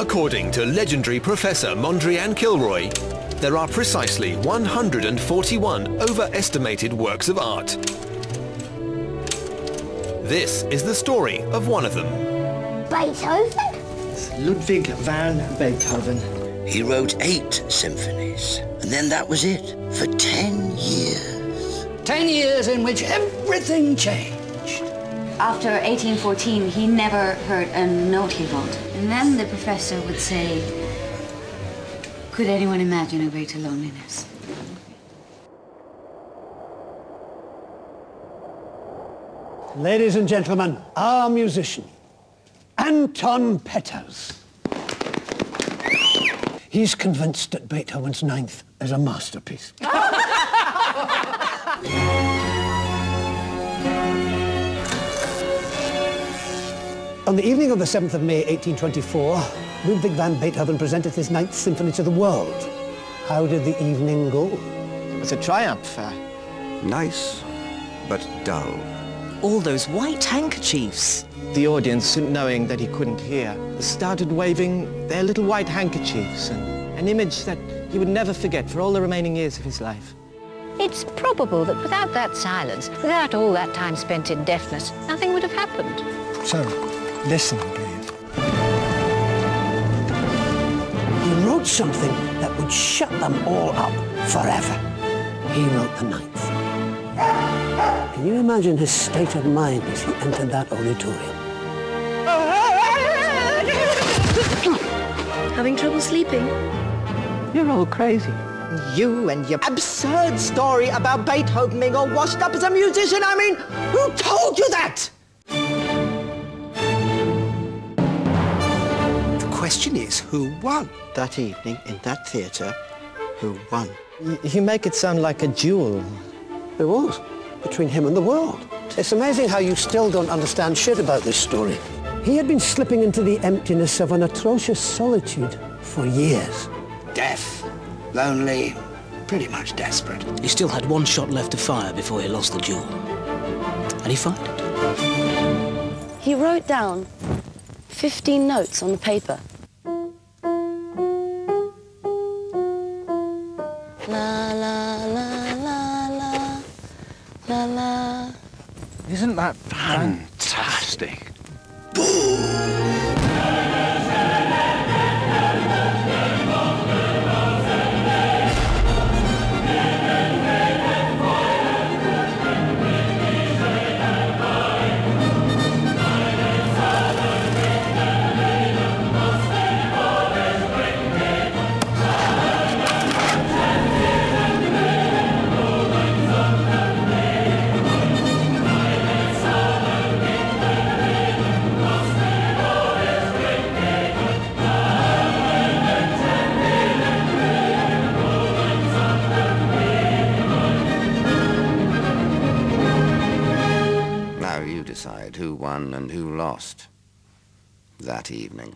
According to legendary Professor Mondrian Kilroy, there are precisely 141 overestimated works of art. This is the story of one of them. Beethoven? Ludwig van Beethoven. He wrote 8 symphonies, and then that was it, for 10 years. 10 years in which everything changed. After 1814, he never heard a note he wrote. And then the professor would say, could anyone imagine a greater loneliness? Ladies and gentlemen, our musician, Anton Peters. He's convinced that Beethoven's Ninth is a masterpiece. On the evening of the 7th of May, 1824, Ludwig van Beethoven presented his Ninth Symphony to the world. How did the evening go? It was a triumph. Nice, but dull. All those white handkerchiefs. The audience, knowing that he couldn't hear, started waving their little white handkerchiefs, an image that he would never forget for all the remaining years of his life. It's probable that without that silence, without all that time spent in deafness, nothing would have happened. So, listen, please. He wrote something that would shut them all up forever. He wrote the Ninth. Can you imagine his state of mind as he entered that auditorium? Having trouble sleeping? You're all crazy. You and your absurd story about Beethoven being all washed up as a musician. I mean, who told you that? The question is, who won? That evening, in that theatre, who won? You make it sound like a duel. There was, between him and the world. It's amazing how you still don't understand shit about this story. He had been slipping into the emptiness of an atrocious solitude for years. Deaf, lonely, pretty much desperate. He still had one shot left to fire before he lost the duel. And he fired it. He wrote down 15 notes on the paper. La la la la la la la. Isn't that Fantastic. Now you decide who won and who lost that evening.